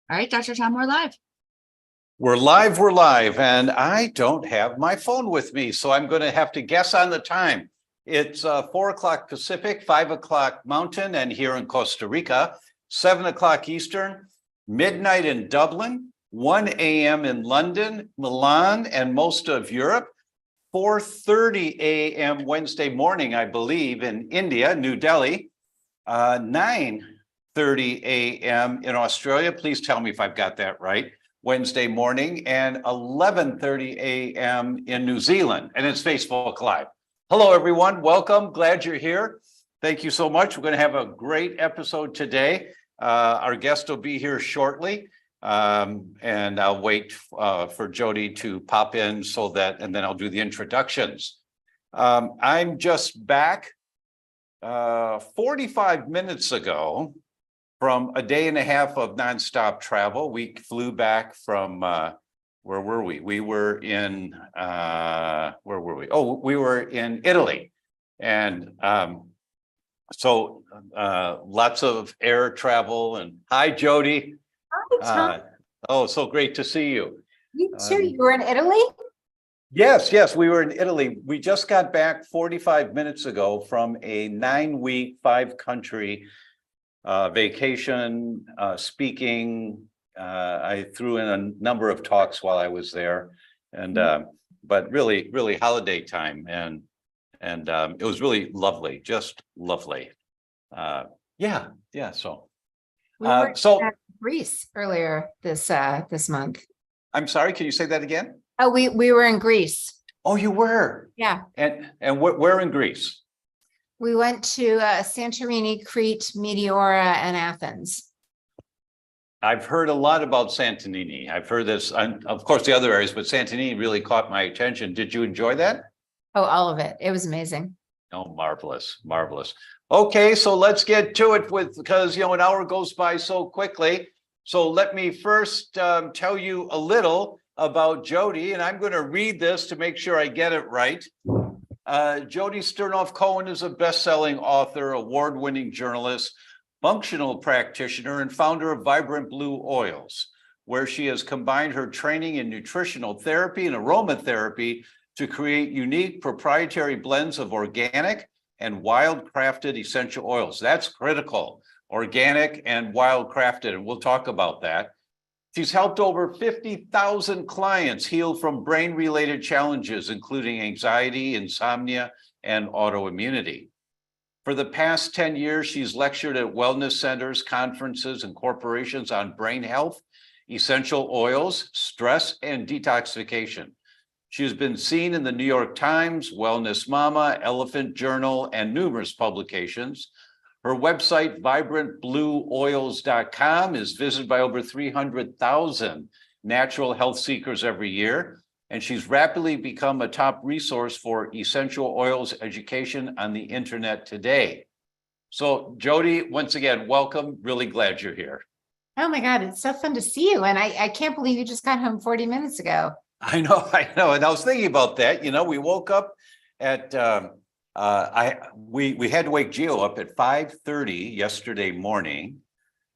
All right, Dr. Tom, we're live. We're live, and I don't have my phone with me, so I'm going to have to guess on the time. It's 4 o'clock Pacific, 5 o'clock Mountain, and here in Costa Rica, 7 o'clock Eastern, midnight in Dublin, 1 a.m. in London, Milan, and most of Europe, 4:30 a.m. Wednesday morning, I believe, in India, New Delhi, 9:30 a.m. in Australia. Please tell me if I've got that right. Wednesday morning, and 11:30 a.m. in New Zealand, and it's Facebook Live. Hello, everyone. Welcome. Glad you're here. Thank you so much. We're going to have a great episode today. Our guest will be here shortly, and I'll wait for Jodi to pop in and then I'll do the introductions. I'm just back 45 minutes ago from a day and a half of nonstop travel. We flew back from, where were we? We were in, where were we? Oh, we were in Italy. And so lots of air travel. And hi, Jodi. Hi, Tom. Oh, so great to see you. You too. You were in Italy? Yes, we were in Italy. We just got back 45 minutes ago from a 9-week, 5-country vacation, speaking. I threw in a number of talks while I was there, and but really holiday time, and it was really lovely, just lovely. Yeah. So We were in Greece earlier this month. I'm sorry. Can you say that again? Oh, we were in Greece. Oh, you were? Yeah. And where in Greece? We went to Santorini, Crete, Meteora, and Athens. I've heard a lot about Santorini. I've heard this, of course, the other areas, but Santorini really caught my attention. Did you enjoy that? Oh, all of it. It was amazing. Oh, marvelous. Okay, so let's get to it because, an hour goes by so quickly. So let me first tell you a little about Jodi, and I'm going to read this to make sure I get it right. Jodi Cohen is a best-selling author, award-winning journalist, functional practitioner, and founder of Vibrant Blue Oils, where she has combined her training in nutritional therapy and aromatherapy to create unique proprietary blends of organic and wild-crafted essential oils. That's critical, organic and wild-crafted, and we'll talk about that. She's helped over 50,000 clients heal from brain-related challenges, including anxiety, insomnia, and autoimmunity. For the past 10 years, she's lectured at wellness centers, conferences, and corporations on brain health, essential oils, stress, and detoxification. She has been seen in the New York Times, Wellness Mama, Elephant Journal, and numerous publications. Her website, vibrantblueoils.com, is visited by over 300,000 natural health seekers every year, and she's rapidly become a top resource for essential oils education on the internet today. So, Jodi, once again, welcome. Really glad you're here. Oh my God, it's so fun to see you. And I can't believe you just got home 40 minutes ago. I know. And I was thinking about that. We woke up at... we had to wake Gio up at 5:30 yesterday morning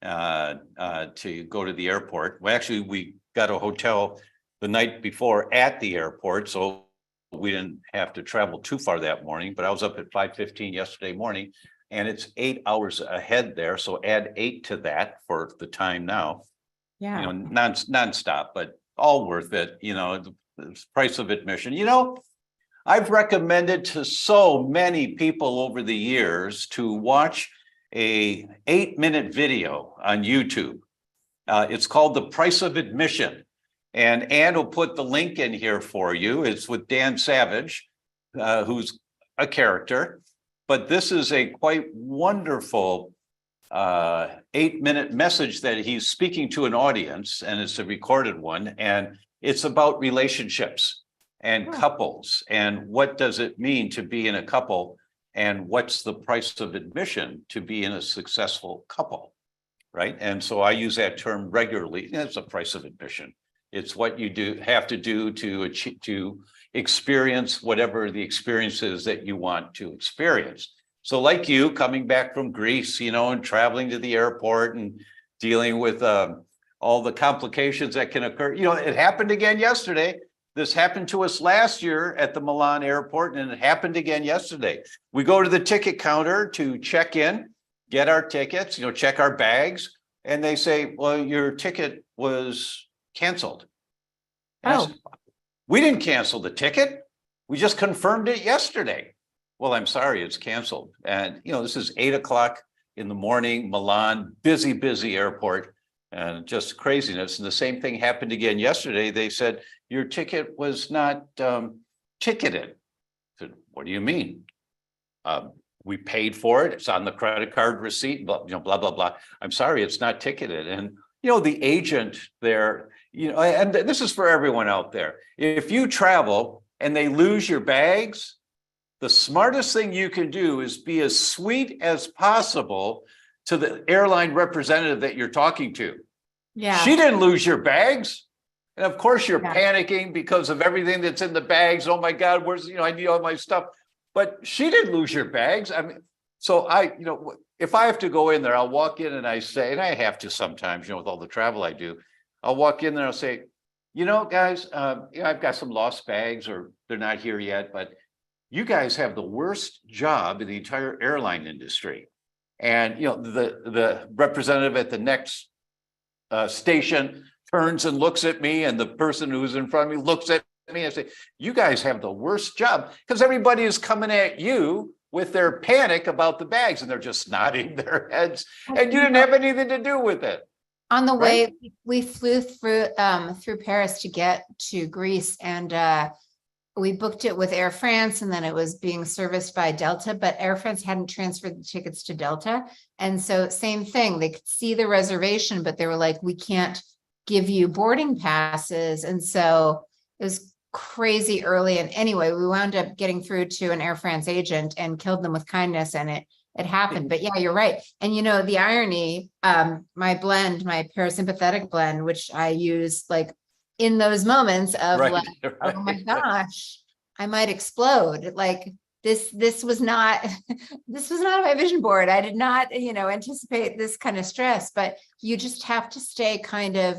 to go to the airport. Well, actually, we got a hotel the night before at the airport, so we didn't have to travel too far that morning. But I was up at 5:15 yesterday morning, and it's 8 hours ahead there. So add 8 to that for the time now. Yeah. Nonstop, but all worth it. The price of admission. I've recommended to so many people over the years to watch a 8-minute video on YouTube. It's called The Price of Admission. And Ann will put the link in here for you. It's with Dan Savage, who's a character. But this is a quite wonderful 8-minute message that he's speaking to an audience, and it's a recorded one. And it's about relationships and couples, and what does it mean to be in a couple, and what's the price of admission to be in a successful couple, right? And so I use that term regularly. It's a price of admission. It's what you have to do to achieve, to experience whatever the experience is that you want to experience. So like you coming back from Greece, and traveling to the airport and dealing with all the complications that can occur. It happened again yesterday. This happened to us last year at the Milan airport, and it happened again yesterday. We go to the ticket counter to check in, get our tickets, check our bags, and they say, well, your ticket was canceled. And we didn't cancel the ticket. We just confirmed it yesterday. Well, I'm sorry, it's canceled. And, this is 8:00 in the morning, Milan, busy airport, and just craziness. And the same thing happened again yesterday. They said, your ticket was not ticketed. I said, what do you mean? We paid for it. It's on the credit card receipt, blah, blah, blah. I'm sorry, it's not ticketed. And, the agent there, and this is for everyone out there. If you travel and they lose your bags, the smartest thing you can do is be as sweet as possible to the airline representative that you're talking to. Yeah. She didn't lose your bags. And of course you're panicking because of everything that's in the bags. Oh my God, I need all my stuff. But she didn't lose your bags. I mean, so if I have to go in there, I'll walk in and I say, and I have to sometimes, with all the travel I do, I'll walk in there and I'll say, guys, I've got some lost bags or they're not here yet, but you guys have the worst job in the entire airline industry. And, the representative at the next station turns and looks at me, and the person who's in front of me looks at me and say, you guys have the worst job, because everybody is coming at you with their panic about the bags, and they're just nodding their heads, and you didn't have anything to do with it. On the way, we flew through Paris to get to Greece, and we booked it with Air France, and then it was being serviced by Delta, but Air France hadn't transferred the tickets to Delta. And so same thing, they could see the reservation, but they were like, we can't give you boarding passes. And so it was crazy early. And anyway, we wound up getting through to an Air France agent and killed them with kindness, and it happened. But yeah, you're right. And the irony, my parasympathetic blend, which I use like in those moments of oh my gosh, I might explode. Like this was not my vision board. I did not, anticipate this kind of stress, but you just have to stay kind of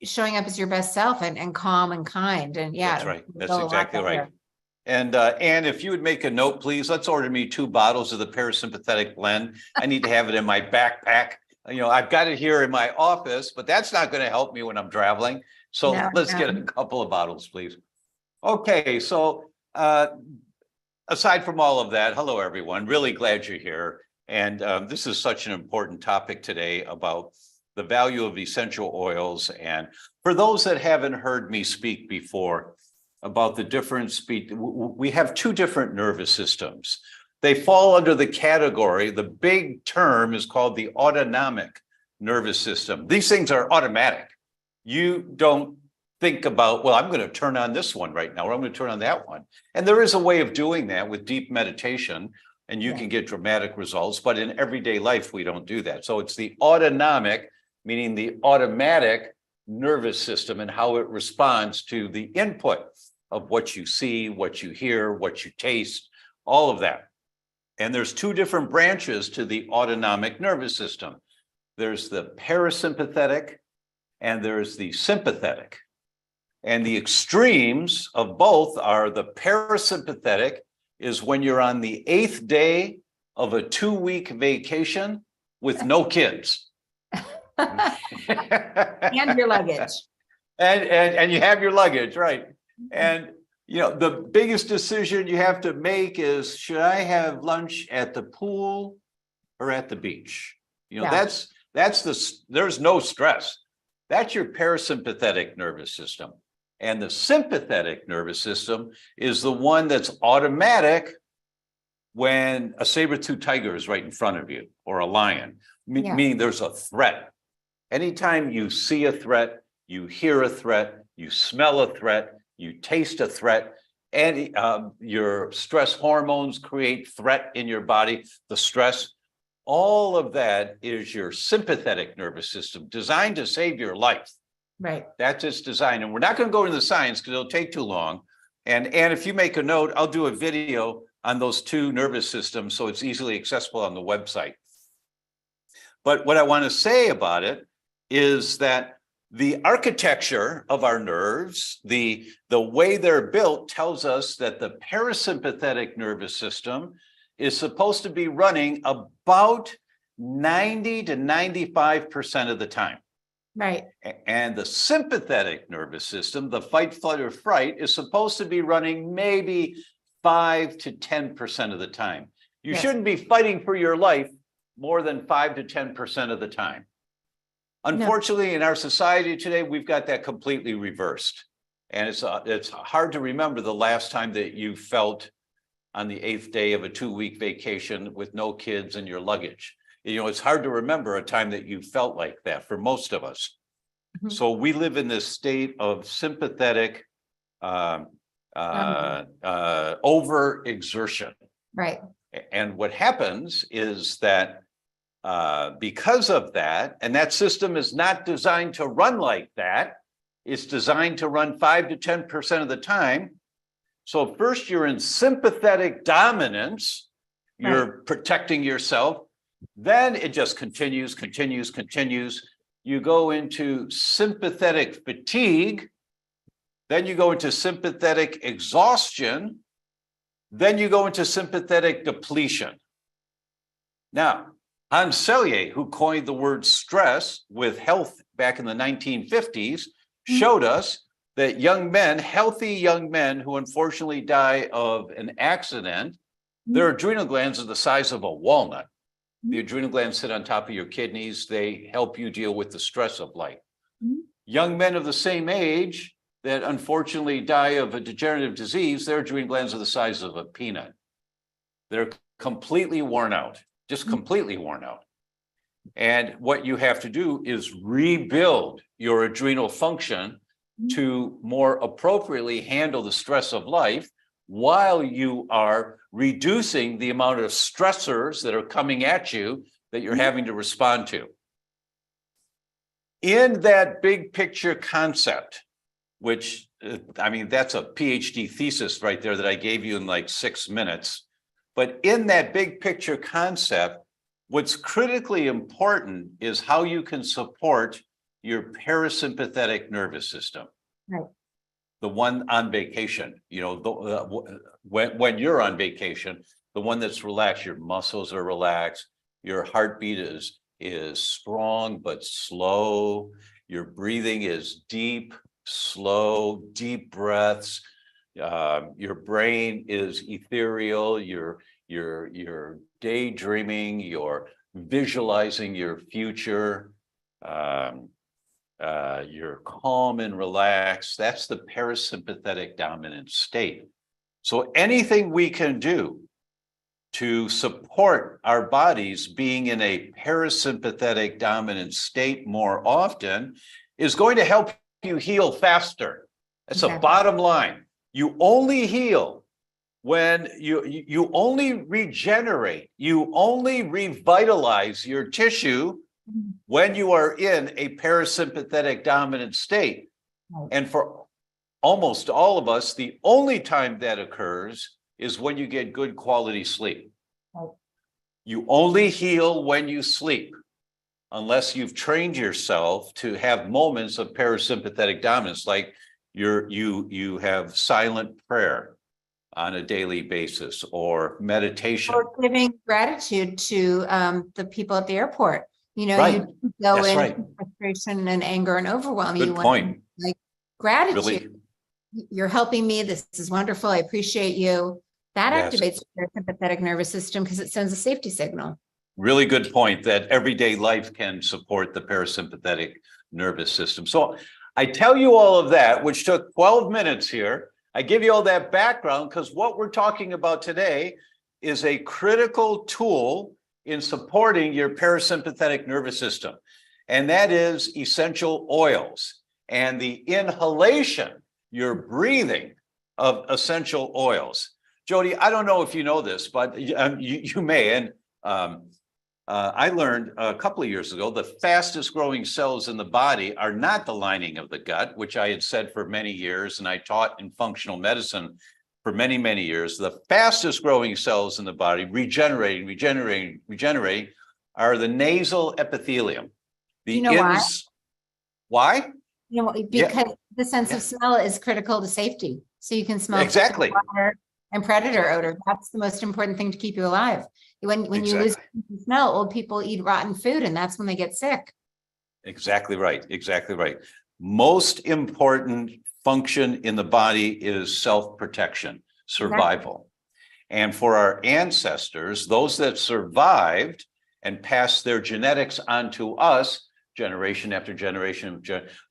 showing up as your best self and calm and kind. And yeah, that's right. That's exactly right. And if you would make a note, please, let's order me 2 bottles of the parasympathetic blend. I need to have it in my backpack. I've got it here in my office, but that's not going to help me when I'm traveling. So let's get a couple of bottles, please. Okay, so aside from all of that, hello, everyone. Really glad you're here. And this is such an important topic today about the value of essential oils. And for those that haven't heard me speak before about the difference, we have 2 different nervous systems. They fall under the category, the big term is called the autonomic nervous system. These things are automatic. You don't think about, well, I'm going to turn on this one right now, or I'm going to turn on that one. And there is a way of doing that with deep meditation, and you can get dramatic results. But in everyday life, we don't do that. So it's the autonomic, meaning the automatic nervous system and how it responds to the input of what you see, what you hear, what you taste, all of that. And there's 2 different branches to the autonomic nervous system. There's the parasympathetic and there's the sympathetic. And the extremes of both are the parasympathetic is when you're on the 8th day of a 2-week vacation with no kids. And your luggage. And you have your luggage, right? And the biggest decision you have to make is, should I have lunch at the pool or at the beach? There's no stress. That's your parasympathetic nervous system. And the sympathetic nervous system is the one that's automatic when a saber-toothed tiger is right in front of you, or a lion, meaning there's a threat. Anytime you see a threat, you hear a threat, you smell a threat, you taste a threat, and your stress hormones create threat in your body, the stress. All of that is your sympathetic nervous system, designed to save your life. Right. That's its design. And we're not going to go into the science because it'll take too long. And if you make a note, I'll do a video on those 2 nervous systems so it's easily accessible on the website. But what I want to say about it is that The architecture of our nerves, the way they're built tells us that the parasympathetic nervous system is supposed to be running about 90 to 95% of the time. Right. And the sympathetic nervous system, the fight, flight, or fright, is supposed to be running maybe 5 to 10% of the time. You Yes. shouldn't be fighting for your life more than 5 to 10% of the time. Unfortunately, in our society today, we've got that completely reversed. And it's hard to remember the last time that you felt on the 8th day of a 2-week vacation with no kids and your luggage. You know, it's hard to remember a time that you felt like that for most of us. Mhm. So we live in this state of sympathetic overexertion. Right. And what happens is that because of that, and that system is not designed to run like that, it's designed to run 5 to 10% of the time. So first you're in sympathetic dominance, you're protecting yourself. Then it just continues. You go into sympathetic fatigue. Then you go into sympathetic exhaustion. Then you go into sympathetic depletion. Now, Hans Selye, who coined the word stress with health back in the 1950s, showed us that young men, healthy young men who unfortunately die of an accident, their adrenal glands are the size of a walnut. The adrenal glands sit on top of your kidneys. They help you deal with the stress of life. Young men of the same age that unfortunately die of a degenerative disease, their adrenal glands are the size of a peanut. They're completely worn out, just completely worn out. And what you have to do is rebuild your adrenal function to more appropriately handle the stress of life while you are reducing the amount of stressors that are coming at you that you're having to respond to. In that big picture concept, which, I mean, that's a PhD thesis right there that I gave you in like 6 minutes. But in that big picture concept, what's critically important is how you can support your parasympathetic nervous system. Right. The one on vacation, you know, when you're on vacation, the one that's relaxed, your muscles are relaxed, your heartbeat is strong but slow, your breathing is deep, slow, deep breaths, your brain is ethereal, you're daydreaming, you're visualizing your future. You're calm and relaxed. That's the parasympathetic dominant state. So anything we can do to support our bodies being in a parasympathetic dominant state more often is going to help you heal faster. That's a bottom line. You only heal when you only regenerate, you only revitalize your tissue when you are in a parasympathetic dominant state. And for almost all of us, the only time that occurs is when you get good quality sleep. You only heal when you sleep, unless you've trained yourself to have moments of parasympathetic dominance, like you have silent prayer on a daily basis or meditation. Or giving gratitude to the people at the airport. You know, Right. you go That's in right. frustration and anger and overwhelm. Good You want point. like gratitude. Really, You're helping me. This is wonderful. I appreciate you. That Yes. activates your sympathetic nervous system because it sends a safety signal. really good point that everyday life can support the parasympathetic nervous system. So I tell you all of that, which took 12 minutes here. I give you all that background because what we're talking about today is a critical tool in supporting your parasympathetic nervous system. And that is essential oils and the inhalation, your breathing of essential oils. Jodi, I don't know if you know this, but you may. And I learned a couple of years ago, the fastest growing cells in the body are not the lining of the gut, which I had said for many years, and I taught in functional medicine for many, many years. The fastest growing cells in the body, regenerating, are the nasal epithelium. You know why? Why? You know, Yeah, because the sense yeah, of smell is critical to safety. So you can smell fish and exactly, water and predator odor. That's the most important thing to keep you alive. When you lose exactly. smell, old people eat rotten food, and that's when they get sick. Exactly right. Exactly right. Most important function in the body is self-protection, Exactly. survival. And for our ancestors, those that survived and passed their genetics on to us, generation after generation,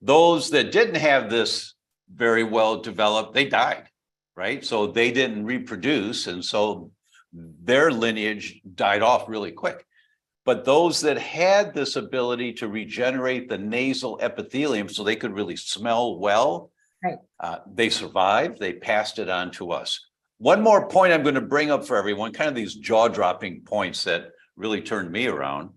those that didn't have this very well developed, they died, right? So they didn't reproduce. And so their lineage died off really quick. But those that had this ability to regenerate the nasal epithelium so they could really smell well, Right. they survived, they passed it on to us. One more point I'm going to bring up for everyone, kind of these jaw-dropping points that really turned me around,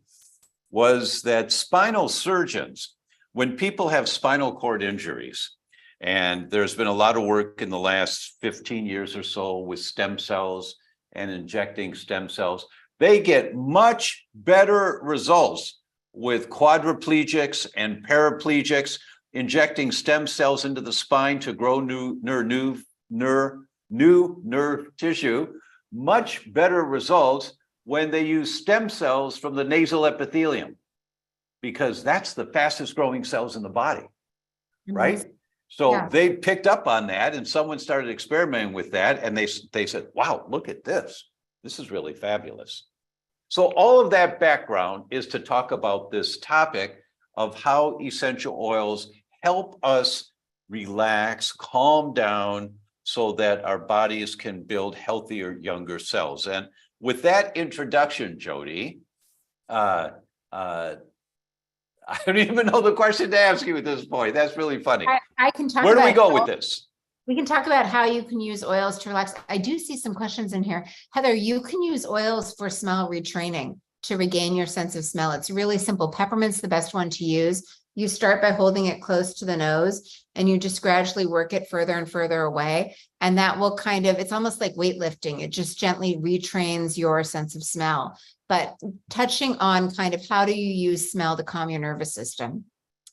was that spinal surgeons, when people have spinal cord injuries, and there's been a lot of work in the last 15 years or so with stem cells and injecting stem cells, they get much better results with quadriplegics and paraplegics injecting stem cells into the spine to grow new nerve tissue. Much better results when they use stem cells from the nasal epithelium, because that's the fastest growing cells in the body, right? Amazing. So Yeah. they picked up on that, and someone started experimenting with that, and they said, wow, look at this. This is really fabulous. So all of that background is to talk about this topic of how essential oils help us relax, calm down, so that our bodies can build healthier, younger cells. And with that introduction, Jodi, uh, I don't even know the question to ask you at this point. That's really funny. I can talk Where do we about go with this? We can talk about how you can use oils to relax. I do see some questions in here. Heather, you can use oils for smell retraining to regain your sense of smell. It's really simple. Peppermint's the best one to use. You start by holding it close to the nose and you just gradually work it further and further away. And that will kind of, it's almost like weightlifting. It just gently retrains your sense of smell. But touching on kind of how do you use smell to calm your nervous system?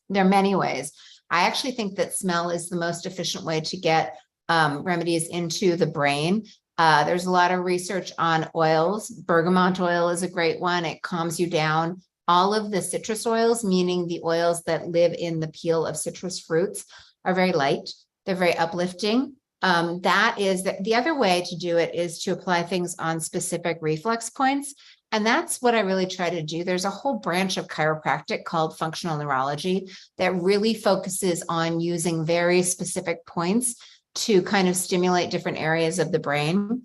There are many ways. I actually think that smell is the most efficient way to get remedies into the brain. There's a lot of research on oils. Bergamot oil is a great one. It calms you down. All of the citrus oils, meaning the oils that live in the peel of citrus fruits, are very light. They're very uplifting. That is the other way to do it is to apply things on specific reflex points. And that's what I really try to do. There's a whole branch of chiropractic called functional neurology that really focuses on using very specific points to kind of stimulate different areas of the brain.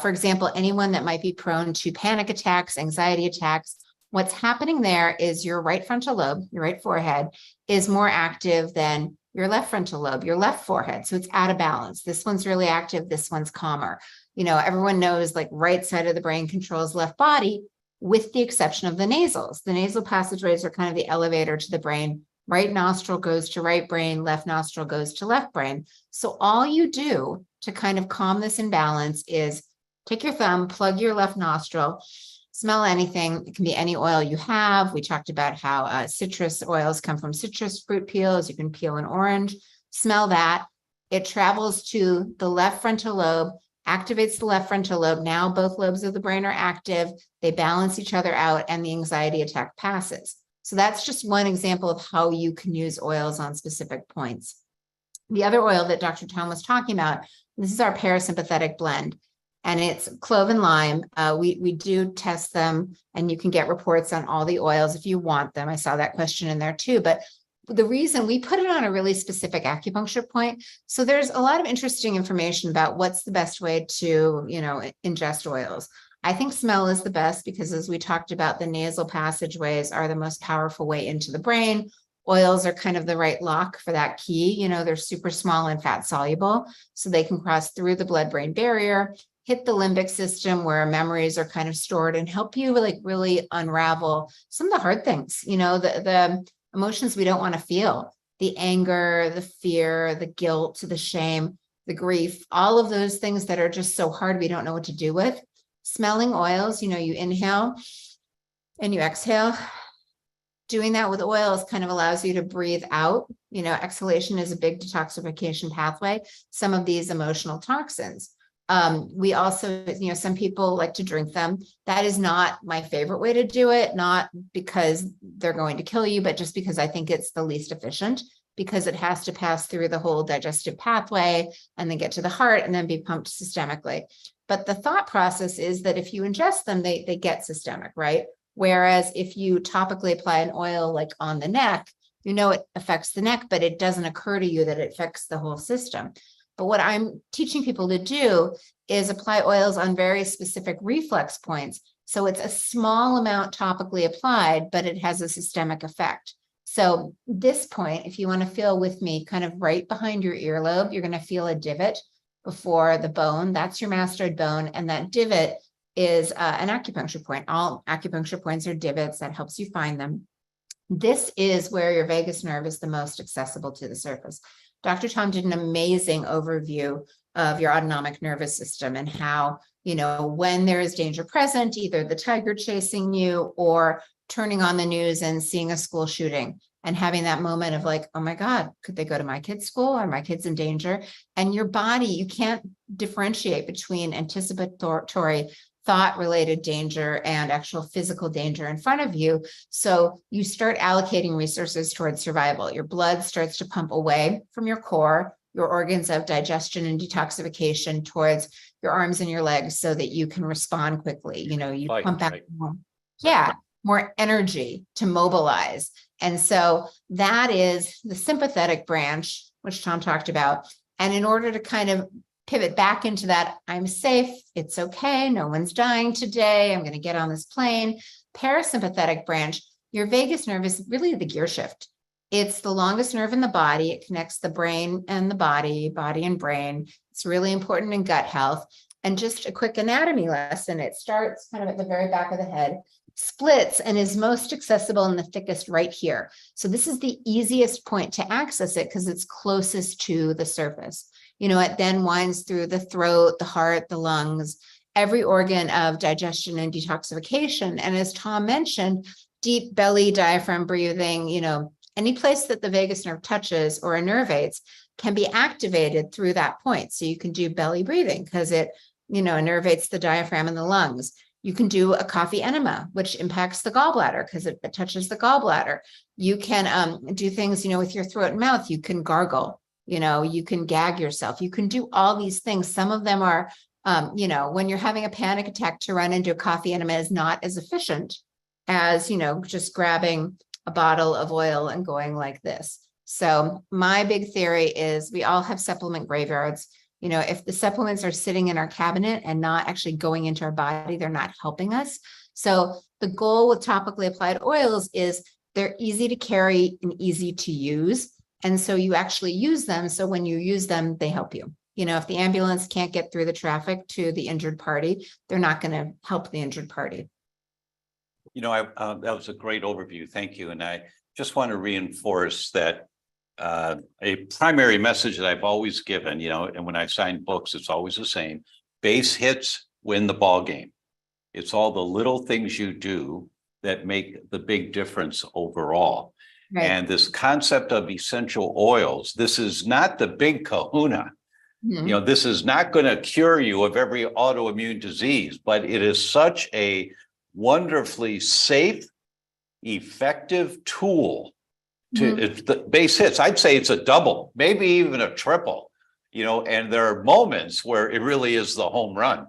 For example, anyone that might be prone to panic attacks, anxiety attacks, what's happening there is your right frontal lobe, your right forehead, is more active than your left frontal lobe, your left forehead. So it's out of balance. This one's really active. This one's calmer. You know, everyone knows like right side of the brain controls left body, with the exception of the nasals. The nasal passageways are kind of the elevator to the brain. Right nostril goes to right brain, left nostril goes to left brain. So all you do to kind of calm this imbalance is take your thumb, plug your left nostril, smell anything. It can be any oil you have. We talked about how citrus oils come from citrus fruit peels. You can peel an orange, smell that. It travels to the left frontal lobe, activates the left frontal lobe. Now both lobes of the brain are active. They balance each other out and the anxiety attack passes. So that's just one example of how you can use oils on specific points. The other oil that Dr. Tom was talking about, this is our parasympathetic blend, and it's clove and lime. We do test them, and you can get reports on all the oils if you want them. I saw that question in there too, but the reason we put it on a really specific acupuncture point. So there's a lot of interesting information about what's the best way to, you know, ingest oils. I think smell is the best because, as we talked about, the nasal passageways are the most powerful way into the brain. Oils are kind of the right lock for that key. You know, they're super small and fat soluble, so they can cross through the blood-brain barrier, hit the limbic system where memories are kind of stored, and help you like really unravel some of the hard things, you know, the emotions we don't want to feel, the anger, the fear, the guilt, the shame, the grief, all of those things that are just so hard we don't know what to do with. Smelling oils, you know, you inhale and you exhale, doing that with oils kind of allows you to breathe out. Exhalation is a big detoxification pathway, some of these emotional toxins. We also, some people like to drink them. That is not my favorite way to do it, not because they're going to kill you, but just because I think it's the least efficient, because it has to pass through the whole digestive pathway and then get to the heart and then be pumped systemically. But the thought process is that if you ingest them, they get systemic, right? Whereas if you topically apply an oil like on the neck, it affects the neck, but it doesn't occur to you that it affects the whole system. But what I'm teaching people to do is apply oils on very specific reflex points. So it's a small amount topically applied, but it has a systemic effect. So this point, if you want to feel with me, kind of right behind your earlobe, you're going to feel a divot before the bone. That's your mastoid bone. And that divot is an acupuncture point. All acupuncture points are divots. That helps you find them. This is where your vagus nerve is the most accessible to the surface. Dr. Tom did an amazing overview of your autonomic nervous system and how, when there is danger present, either the tiger chasing you or turning on the news and seeing a school shooting and having that moment of like, oh my God, could they go to my kid's school? Are my kids in danger? And your body, you can't differentiate between anticipatory thought-related danger and actual physical danger in front of you. So you start allocating resources towards survival. Your blood starts to pump away from your core, your organs of digestion and detoxification towards your arms and your legs so that you can respond quickly. You pump out more energy to mobilize. And so that is the sympathetic branch, which Tom talked about. And in order to kind of pivot back into that, I'm safe, it's okay, no one's dying today, I'm going to get on this plane. Parasympathetic branch, your vagus nerve is really the gear shift. It's the longest nerve in the body. It connects the brain and the body and brain. It's really important in gut health. And just a quick anatomy lesson, it starts kind of at the very back of the head, splits, and is most accessible and the thickest right here. So this is the easiest point to access it because it's closest to the surface. It then winds through the throat, the heart, the lungs, every organ of digestion and detoxification. And as Tom mentioned, deep belly, diaphragm breathing, any place that the vagus nerve touches or innervates can be activated through that point. So you can do belly breathing because it, innervates the diaphragm and the lungs. You can do a coffee enema, which impacts the gallbladder because it touches the gallbladder. You can do things, with your throat and mouth. You can gargle. You can gag yourself. You can do all these things. Some of them are, when you're having a panic attack, to run into a coffee enema is not as efficient as, just grabbing a bottle of oil and going like this. So my big theory is we all have supplement graveyards. If the supplements are sitting in our cabinet and not actually going into our body, they're not helping us. So the goal with topically applied oils is they're easy to carry and easy to use. And so you actually use them. So when you use them, they help you. If the ambulance can't get through the traffic to the injured party, they're not going to help the injured party. That was a great overview. Thank you. And I just want to reinforce that a primary message that I've always given, and when I sign books, it's always the same. Base hits win the ball game. It's all the little things you do that make the big difference overall. Right. And this concept of essential oils, this is not the big kahuna. Mm-hmm. This is not going to cure you of every autoimmune disease, but it is such a wonderfully safe, effective tool to the base hits. I'd say it's a double, maybe even a triple, and there are moments where it really is the home run.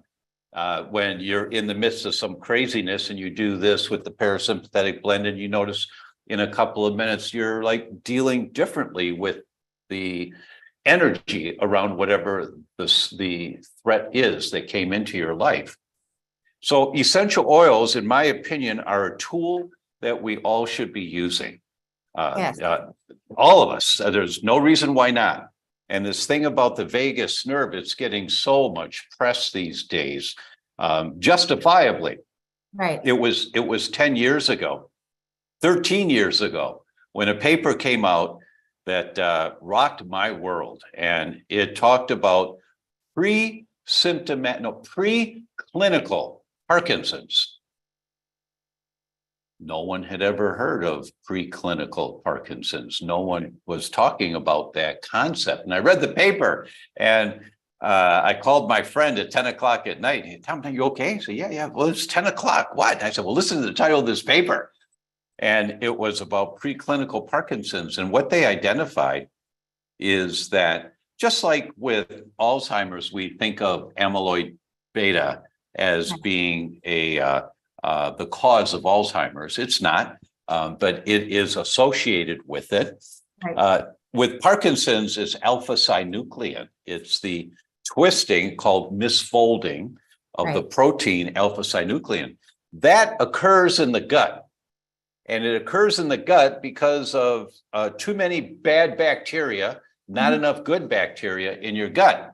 When you're in the midst of some craziness and you do this with the parasympathetic blend and you notice in a couple of minutes, you're like dealing differently with the energy around whatever the threat is that came into your life. So essential oils, in my opinion, are a tool that we all should be using. Yes. All of us. There's no reason why not. And this thing about the vagus nerve, it's getting so much press these days, justifiably. Right. It was 10 years ago, 13 years ago, when a paper came out that rocked my world, and it talked about preclinical Parkinson's. No one had ever heard of preclinical Parkinson's. No one was talking about that concept. And I read the paper, and I called my friend at 10 o'clock at night. Hey, Tom, are you okay? He said, yeah. Well, it's 10 o'clock. What? I said, well, listen to the title of this paper. And it was about preclinical Parkinson's. And what they identified is that just like with Alzheimer's, we think of amyloid beta as being the cause of Alzheimer's. It's not, but it is associated with it. Right. With Parkinson's, it's alpha-synuclein. It's the twisting called misfolding of the protein alpha-synuclein. That occurs in the gut. And it occurs in the gut because of too many bad bacteria, not enough good bacteria in your gut.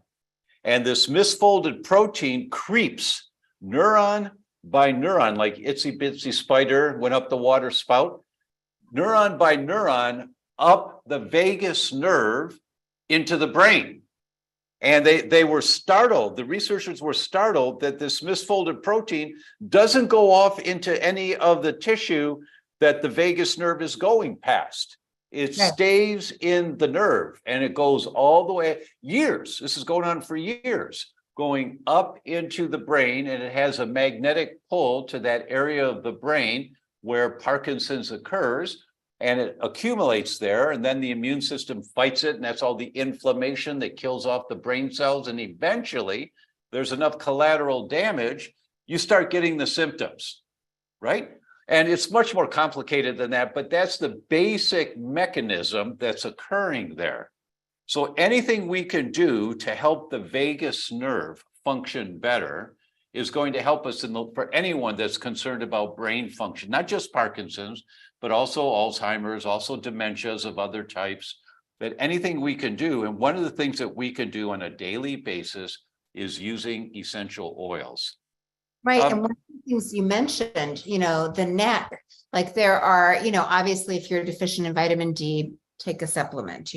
And this misfolded protein creeps neuron by neuron, like itsy bitsy spider went up the water spout, neuron by neuron up the vagus nerve into the brain. And they were startled. The researchers were startled that this misfolded protein doesn't go off into any of the tissue that the vagus nerve is going past. It stays in the nerve, and it goes all the way, years. This is going on for years, going up into the brain, and it has a magnetic pull to that area of the brain where Parkinson's occurs, and it accumulates there, and then the immune system fights it, and that's all the inflammation that kills off the brain cells, and eventually there's enough collateral damage, you start getting the symptoms, right? And it's much more complicated than that, but that's the basic mechanism that's occurring there. So anything we can do to help the vagus nerve function better is going to help us for anyone that's concerned about brain function, not just Parkinson's, but also Alzheimer's, also dementias of other types, that anything we can do. And one of the things that we can do on a daily basis is using essential oils. Right. And one of the things you mentioned, the neck, like there are, obviously if you're deficient in vitamin D, take a supplement,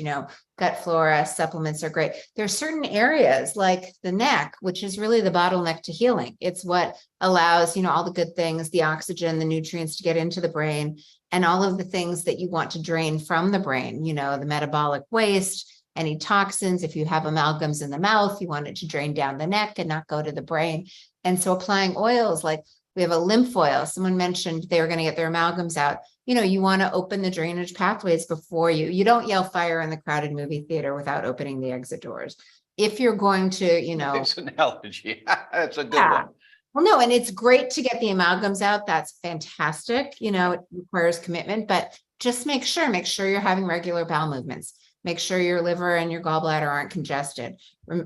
gut flora supplements are great. There are certain areas like the neck, which is really the bottleneck to healing. It's what allows, all the good things, the oxygen, the nutrients to get into the brain, and all of the things that you want to drain from the brain, the metabolic waste, any toxins. If you have amalgams in the mouth, you want it to drain down the neck and not go to the brain. And so applying oils, like we have a lymph oil. Someone mentioned they were going to get their amalgams out. You want to open the drainage pathways before you don't yell fire in the crowded movie theater without opening the exit doors. If you're going to, It's an analogy. That's a good one. Well, no, and it's great to get the amalgams out. That's fantastic. It requires commitment, but just make sure you're having regular bowel movements. Make sure your liver and your gallbladder aren't congested.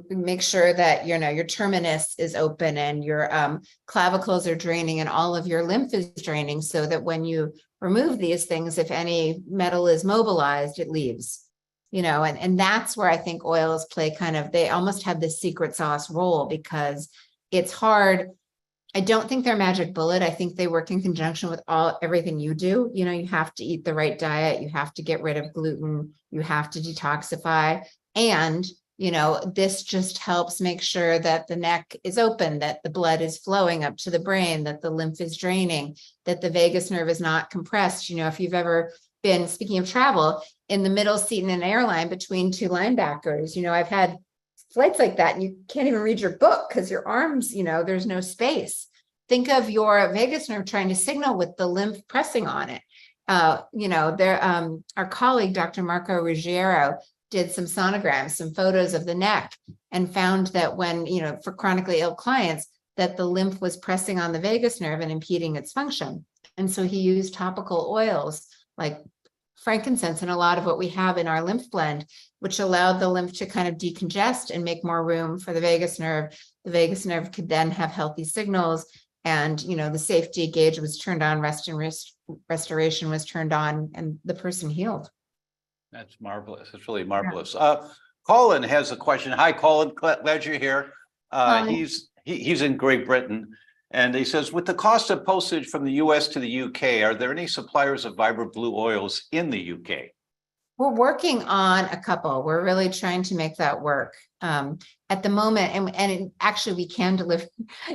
Make sure that, your terminus is open and your clavicles are draining and all of your lymph is draining, so that when you remove these things, if any metal is mobilized, it leaves, and that's where I think oils play they almost have this secret sauce role, because it's hard. I don't think they're magic bullet. I think they work in conjunction with everything you do. You have to eat the right diet. You have to get rid of gluten. You have to detoxify. And, this just helps make sure that the neck is open, that the blood is flowing up to the brain, that the lymph is draining, that the vagus nerve is not compressed. If you've ever been, speaking of travel, in the middle seat in an airline between two linebackers, I've had flights like that, and you can't even read your book because your arms, there's no space. Think of your vagus nerve trying to signal with the lymph pressing on it. Our colleague, Dr. Marco Ruggiero, did some sonograms, some photos of the neck, and found that when, for chronically ill clients, that the lymph was pressing on the vagus nerve and impeding its function. And so he used topical oils like frankincense and a lot of what we have in our lymph blend, which allowed the lymph to kind of decongest and make more room for the vagus nerve. The vagus nerve could then have healthy signals, and the safety gauge was turned on, rest and restoration was turned on, and the person healed. That's marvelous. It's really marvelous. Colin has a question. Hi, Colin. Glad you're here. He's in Great Britain. And he says, with the cost of postage from the US to the UK, are there any suppliers of Vibrant Blue oils in the UK? We're working on a couple. We're really trying to make that work at the moment. And actually we can deliver.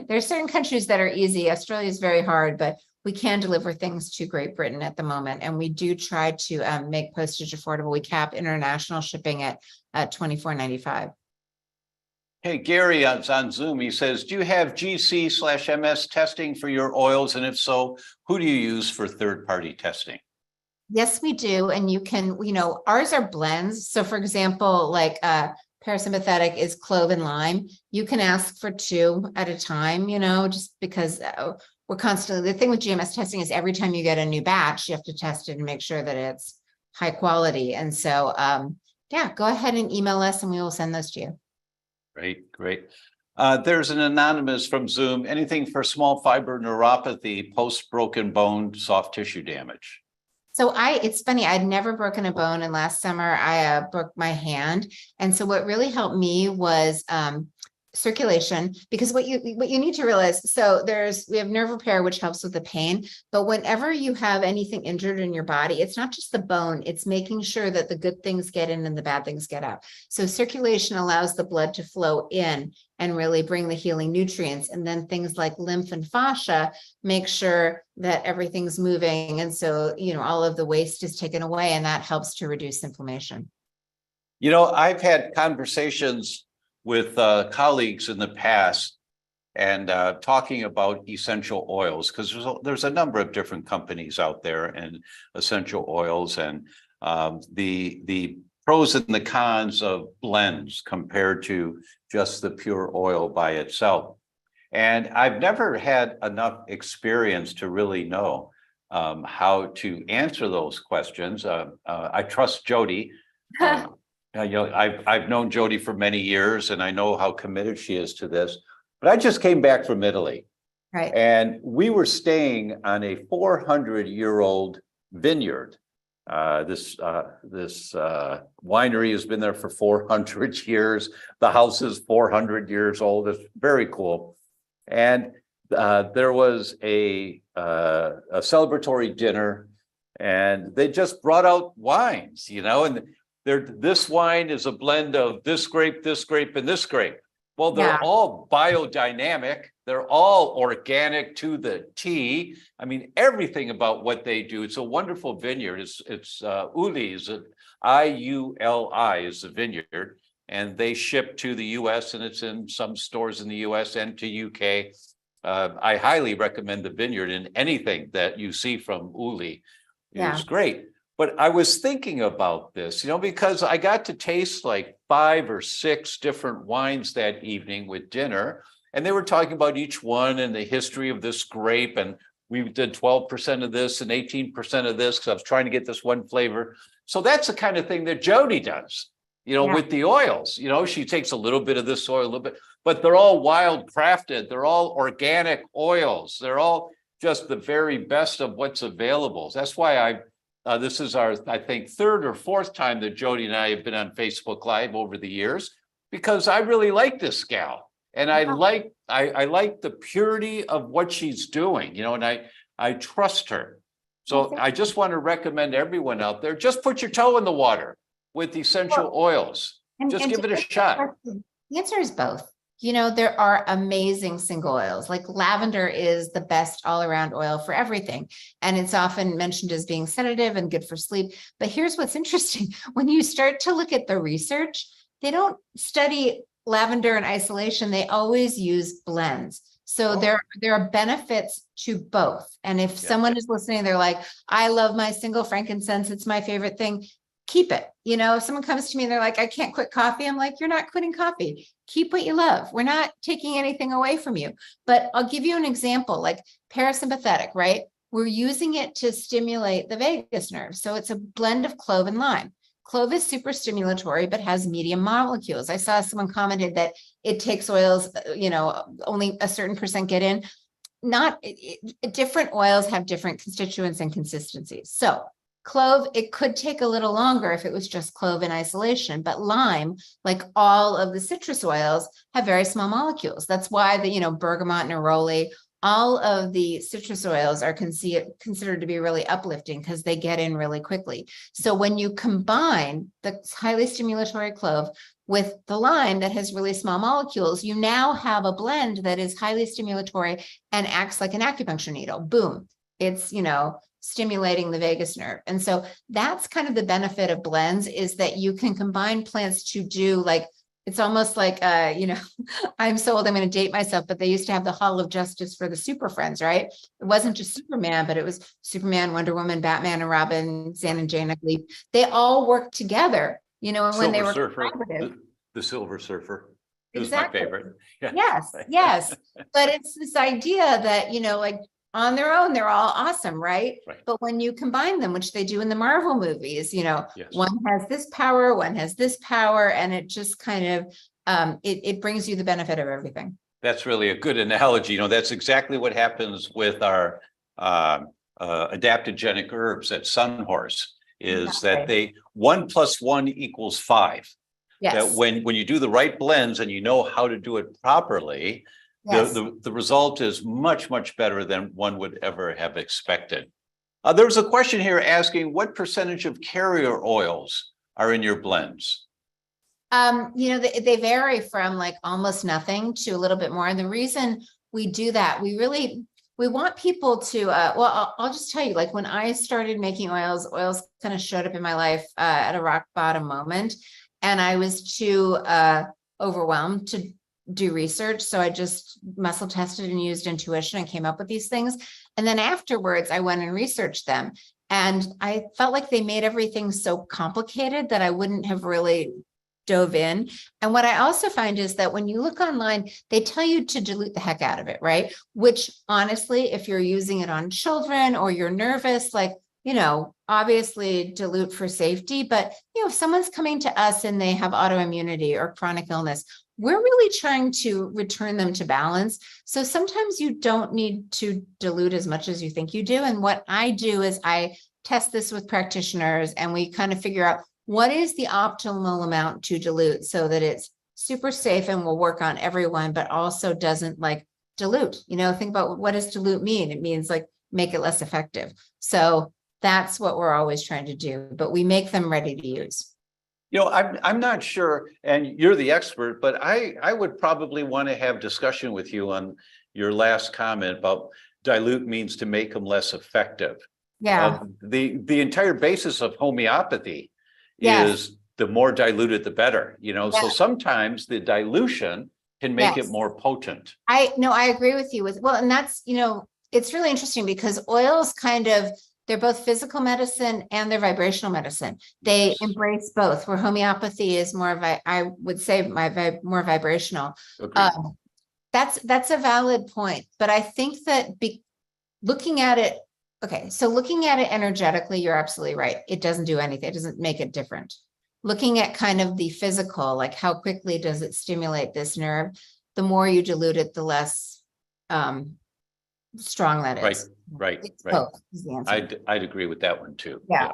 There are certain countries that are easy. Australia is very hard, but we can deliver things to Great Britain at the moment. And we do try to make postage affordable. We cap international shipping at $24.95. Hey, Gary on Zoom, he says, do you have GC/MS testing for your oils? And if so, who do you use for third-party testing? Yes, we do. And you can, ours are blends. So for example, like parasympathetic is clove and lime. You can ask for 2 at a time, just because we're constantly, the thing with GMS testing is every time you get a new batch, you have to test it and make sure that it's high quality. And so, yeah, go ahead and email us and we will send those to you. Great. There's an anonymous from Zoom. Anything for small fiber neuropathy, post-broken bone, soft tissue damage? So it's funny, I'd never broken a bone, and last summer I broke my hand. And so what really helped me was circulation, because what you need to realize, so we have nerve repair, which helps with the pain, but whenever you have anything injured in your body, it's not just the bone, it's making sure that the good things get in and the bad things get out. So circulation allows the blood to flow in and really bring the healing nutrients. And then things like lymph and fascia make sure that everything's moving. And so, all of the waste is taken away, and that helps to reduce inflammation. I've had conversations with colleagues in the past and talking about essential oils, because there's a number of different companies out there and essential oils, and the pros and the cons of blends compared to just the pure oil by itself. And I've never had enough experience to really know how to answer those questions. I trust Jodi. I've known Jodi for many years, and I know how committed she is to this. But I just came back from Italy, right? And we were staying on a 400-year-old vineyard. This winery has been there for 400 years. The house is 400 years old. It's very cool. And there was a celebratory dinner, and they just brought out wines, and this wine is a blend of this grape, and this grape. Well, they're all biodynamic. They're all organic to the T. I mean, everything about what they do. It's a wonderful vineyard. It's Uli, IULI is the vineyard, and they ship to the U.S. and it's in some stores in the U.S. and to UK. I highly recommend the vineyard, and anything that you see from Uli is great. But I was thinking about this, because I got to taste like 5 or 6 different wines that evening with dinner, and they were talking about each one and the history of this grape. And we did 12% of this and 18% of this because I was trying to get this one flavor. So that's the kind of thing that Jodi does, with the oils. She takes a little bit of this oil, a little bit, but they're all wild crafted. They're all organic oils. They're all just the very best of what's available. That's why this is our, I think, 3rd or 4th time that Jodi and I have been on Facebook Live over the years, because I really like this gal, and I like the purity of what she's doing, and I trust her. So I just want to recommend everyone out there, just put your toe in the water with essential oils. Just give it a shot. The answer is both. There are amazing single oils. Like lavender is the best all-around oil for everything. And it's often mentioned as being sedative and good for sleep. But here's what's interesting. When you start to look at the research, they don't study lavender in isolation. They always use blends. So there are benefits to both. And if someone is listening, they're like, I love my single frankincense. It's my favorite thing. Keep it. If someone comes to me and they're like, I can't quit coffee. I'm like, you're not quitting coffee. Keep what you love. We're not taking anything away from you. But I'll give you an example, like parasympathetic, right? We're using it to stimulate the vagus nerve. So it's a blend of clove and lime. Clove is super stimulatory, but has medium molecules. I saw someone commented that it takes oils, only a certain percent get in. Different oils have different constituents and consistencies. So clove, it could take a little longer if it was just clove in isolation, but lime, like all of the citrus oils, have very small molecules. That's why bergamot, neroli, all of the citrus oils are considered to be really uplifting because they get in really quickly. So when you combine the highly stimulatory clove with the lime that has really small molecules, you now have a blend that is highly stimulatory and acts like an acupuncture needle. Boom. it's, stimulating the vagus nerve. And so that's kind of the benefit of blends, is that you can combine plants to do like, it's almost like, I'm so old, I'm going to date myself, but they used to have the Hall of Justice for the Super Friends, right? It wasn't just Superman, but it was Superman, Wonder Woman, Batman and Robin, Zan and Jane, I believe. They all worked together, and when they were collaborative. The Silver Surfer. It was Exactly. my favorite. Yeah. Yes. But it's this idea that, like on their own, they're all awesome, right? Right. But when you combine them, which they do in the Marvel movies, Yes. one has this power, one has this power, and it just kind of, it brings you the benefit of everything. That's really a good analogy. That's exactly what happens with our adaptogenic herbs at Sunhorse, is that 1 + 1 = 5. Yes. That when you do the right blends and you know how to do it properly, Yes. the result is much, much better than one would ever have expected. There's a question here asking, what percentage of carrier oils are in your blends? They vary from like almost nothing to a little bit more. And the reason we do that, we want people to, I'll just tell you, like when I started making oils kind of showed up in my life at a rock bottom moment. And I was too overwhelmed to do research. So I just muscle tested and used intuition and came up with these things. And then afterwards, I went and researched them. And I felt like they made everything so complicated that I wouldn't have really dove in. And what I also find is that when you look online, they tell you to dilute the heck out of it, right? Which honestly, if you're using it on children or you're nervous, like, obviously dilute for safety. But, if someone's coming to us and they have autoimmunity or chronic illness, we're really trying to return them to balance. So sometimes you don't need to dilute as much as you think you do. And what I do is I test this with practitioners and we kind of figure out what is the optimal amount to dilute so that it's super safe and will work on everyone, but also doesn't like dilute. Think about what does dilute mean? It means like make it less effective. So that's what we're always trying to do, but we make them ready to use. I'm not sure, and you're the expert, but I would probably want to have discussion with you on your last comment about dilute means to make them less effective. Yeah. The entire basis of homeopathy Yes. is the more diluted, the better, Yes. So sometimes the dilution can make Yes. it more potent. I agree with you and that's, it's really interesting because oils they're both physical medicine and they're vibrational medicine. They Yes. embrace both, where homeopathy is more I would say more vibrational. That's a valid point, but I think that looking at it, so looking at it energetically, you're absolutely right. It doesn't do anything. It doesn't make it different. Looking at kind of the physical, like how quickly does it stimulate this nerve? The more you dilute it, the less strong that is. Right. Both is the answer. I'd agree with that one too. Yeah.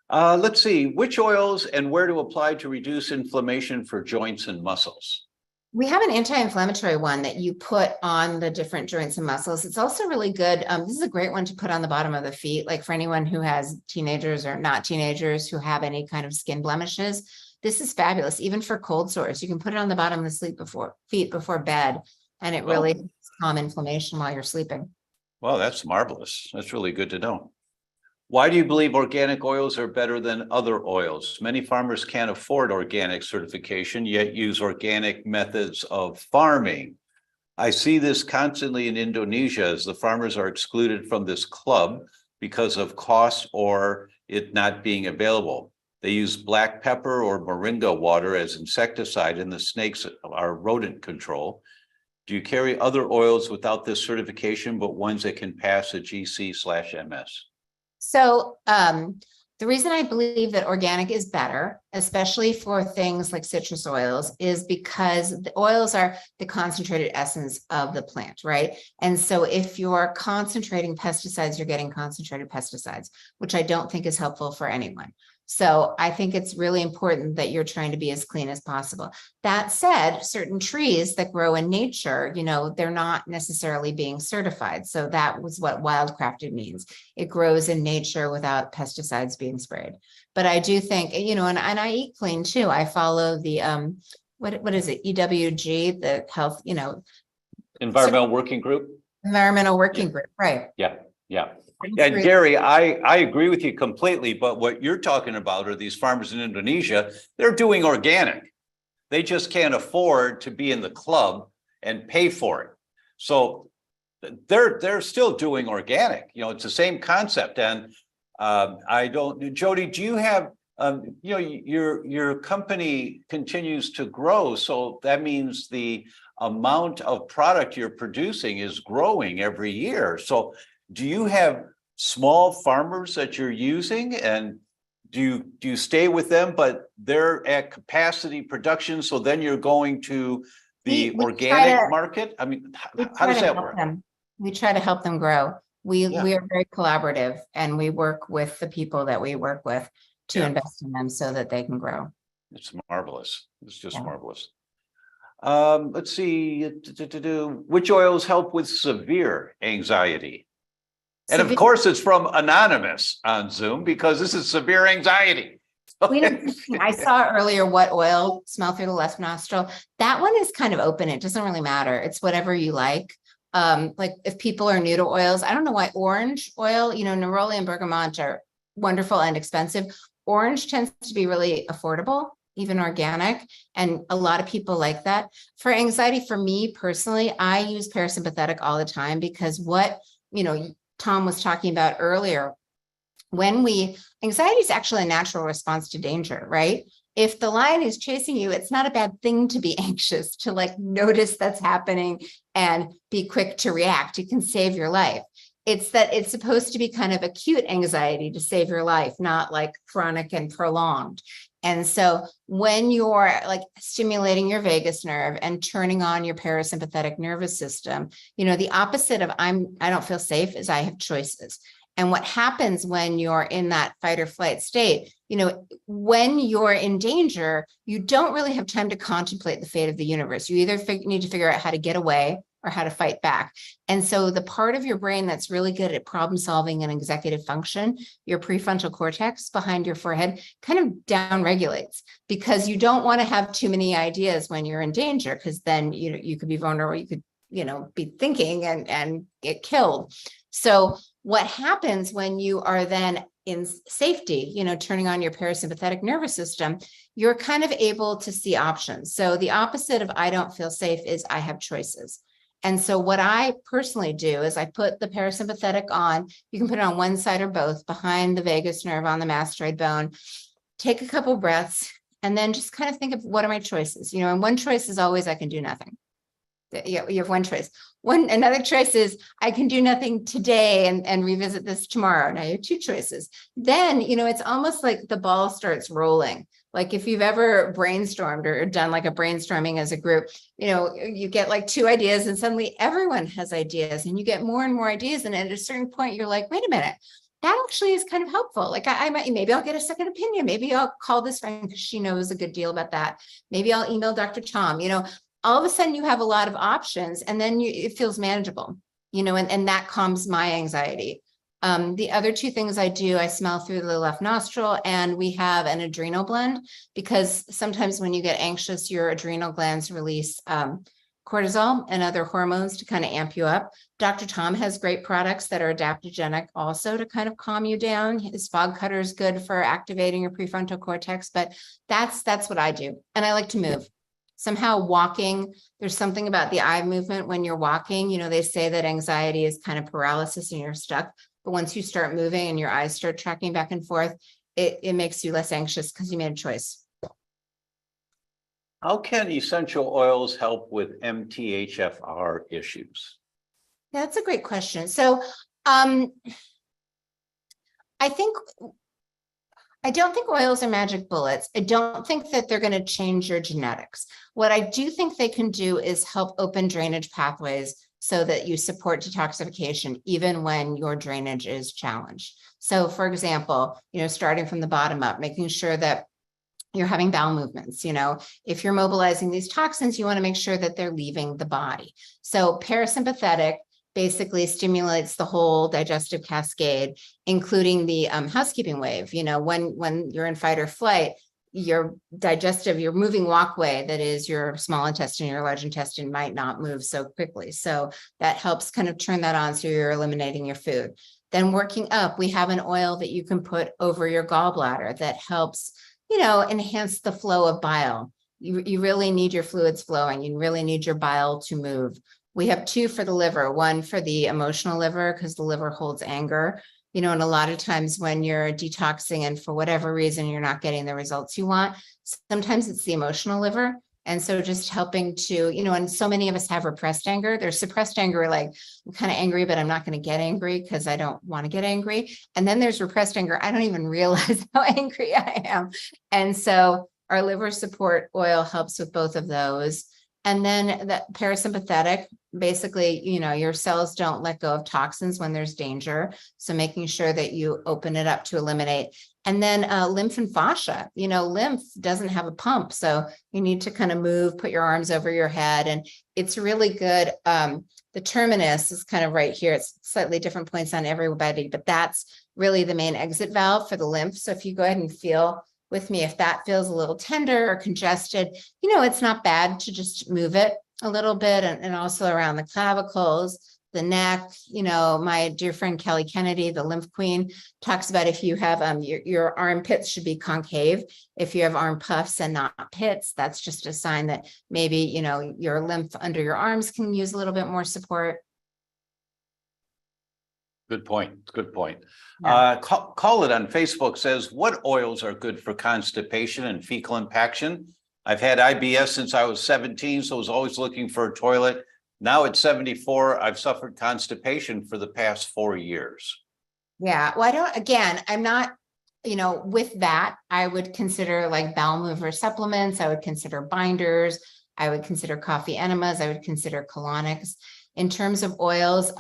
Let's see, which oils and where to apply to reduce inflammation for joints and muscles? We have an anti-inflammatory one that you put on the different joints and muscles. It's also really good. This is a great one to put on the bottom of the feet, like for anyone who has teenagers or not teenagers who have any kind of skin blemishes. This is fabulous, even for cold sores. You can put it on the bottom of the feet before bed, and it really calm inflammation while you're sleeping. Well, that's marvelous. That's really good to know. Why do you believe organic oils are better than other oils? Many farmers can't afford organic certification, yet use organic methods of farming. I see this constantly in Indonesia as the farmers are excluded from this club because of cost or it not being available. They use black pepper or moringa water as insecticide, and the snakes are rodent control. Do you carry other oils without this certification, but ones that can pass a GC/MS? So the reason I believe that organic is better, especially for things like citrus oils, is because the oils are the concentrated essence of the plant, right? And so if you're concentrating pesticides, you're getting concentrated pesticides, which I don't think is helpful for anyone. So I think it's really important that you're trying to be as clean as possible. That said, certain trees that grow in nature, they're not necessarily being certified. So that was what wildcrafted means. It grows in nature without pesticides being sprayed. But I do think, and I eat clean too. I follow the, what is it? EWG, the health, Environmental Working Group. Environmental Working Group, right. Yeah. Yeah. Yeah, Gary, I agree with you completely, but what you're talking about are these farmers in Indonesia, they're doing organic. They just can't afford to be in the club and pay for it. So they're still doing organic. You know, it's the same concept. And I don't, Jodi, do you have you know, your company continues to grow, so that means the amount of product you're producing is growing every year. So do you have small farmers that you're using, and do you stay with them, but they're at capacity production, so then you're going to the organic market? I mean, how does that work? We try to help them grow. We are very collaborative, and we work with the people that we work with to invest in them so that they can grow. It's marvelous. It's just marvelous. Let's see. Which oils help with severe anxiety? And of course, it's from Anonymous on Zoom, because this is severe anxiety. I saw earlier what oil smell through the left nostril. That one is kind of open. It doesn't really matter. It's whatever you like. Like if people are new to oils, I don't know why orange oil, you know, neroli and bergamot are wonderful and expensive. Orange tends to be really affordable, even organic, and a lot of people like that. For anxiety, for me personally, I use parasympathetic all the time, because what, you know, Tom was talking about earlier, anxiety is actually a natural response to danger, right? If the lion is chasing you, it's not a bad thing to be anxious, to like notice that's happening and be quick to react. It can save your life. It's that it's supposed to be kind of acute anxiety to save your life, not like chronic and prolonged. And so when you're like stimulating your vagus nerve and turning on your parasympathetic nervous system, you know, the opposite of I don't feel safe is I have choices. And what happens when you're in that fight or flight state, you know, when you're in danger, you don't really have time to contemplate the fate of the universe. You either need to figure out how to get away or how to fight back. And so the part of your brain that's really good at problem solving and executive function, your prefrontal cortex behind your forehead, kind of down regulates, because you don't want to have too many ideas when you're in danger, because then you could be vulnerable, you could, you know, be thinking and get killed. So what happens when you are then in safety, you know, turning on your parasympathetic nervous system, you're kind of able to see options. So the opposite of I don't feel safe is I have choices. And so what I personally do is I put the parasympathetic on. You can put it on one side or both, behind the vagus nerve on the mastoid bone. Take a couple breaths, and then just kind of think of, what are my choices? You know, and one choice is always I can do nothing. You have one choice. Another choice is I can do nothing today and revisit this tomorrow. Now you have two choices. Then, you know, it's almost like the ball starts rolling. Like if you've ever brainstormed or done like a brainstorming as a group, you know, you get like two ideas and suddenly everyone has ideas, and you get more and more ideas. And at a certain point, you're like, wait a minute, that actually is kind of helpful. Like I might, maybe I'll get a second opinion. Maybe I'll call this friend because she knows a good deal about that. Maybe I'll email Dr. Tom, you know. All of a sudden you have a lot of options, and then it feels manageable, you know, and that calms my anxiety. The other two things I do, I smell through the left nostril, and we have an adrenal blend, because sometimes when you get anxious, your adrenal glands release cortisol and other hormones to kind of amp you up. Dr. Tom has great products that are adaptogenic also to kind of calm you down. His fog cutter is good for activating your prefrontal cortex, but that's what I do. And I like to move. Somehow walking, there's something about the eye movement when you're walking. You know, they say that anxiety is kind of paralysis and you're stuck. But once you start moving and your eyes start tracking back and forth, it makes you less anxious because you made a choice. How can essential oils help with MTHFR issues? Yeah, that's a great question. So I don't think oils are magic bullets. I don't think that they're going to change your genetics. What I do think they can do is help open drainage pathways so that you support detoxification even when your drainage is challenged. So for example, you know, starting from the bottom up, making sure that you're having bowel movements. You know, if you're mobilizing these toxins, you want to make sure that they're leaving the body. So parasympathetic basically stimulates the whole digestive cascade, including the housekeeping wave. You know, when you're in fight or flight, your moving walkway, that is your small intestine, your large intestine, might not move so quickly. So that helps kind of turn that on, so you're eliminating your food. Then working up, we have an oil that you can put over your gallbladder that helps, enhance the flow of bile. You really need your fluids flowing. You really need your bile to move. We have two for the liver, one for the emotional liver, because the liver holds anger, and a lot of times when you're detoxing and for whatever reason, you're not getting the results you want, sometimes it's the emotional liver. And so just helping to, and so many of us have repressed anger. There's suppressed anger, like I'm kind of angry, but I'm not going to get angry because I don't want to get angry. And then there's repressed anger. I don't even realize how angry I am. And so our liver support oil helps with both of those. And then the parasympathetic, basically, your cells don't let go of toxins when there's danger. So making sure that you open it up to eliminate. And then lymph and fascia, lymph doesn't have a pump. So you need to kind of move, put your arms over your head. And it's really good. The terminus is kind of right here. It's slightly different points on everybody, but that's really the main exit valve for the lymph. So if you go ahead and feel with me, if that feels a little tender or congested, it's not bad to just move it a little bit, and also around the clavicles, the neck. My dear friend Kelly Kennedy, the lymph queen, talks about if you have your armpits should be concave. If you have arm puffs and not pits, that's just a sign that maybe your lymph under your arms can use a little bit more support. Good point. Good point. Yeah. Call it on Facebook says, what oils are good for constipation and fecal impaction? I've had IBS since I was 17, so I was always looking for a toilet. Now at 74, I've suffered constipation for the past 4 years. Yeah. Well, I'm not, with that, I would consider like bowel mover supplements. I would consider binders. I would consider coffee enemas. I would consider colonics. In terms of oils,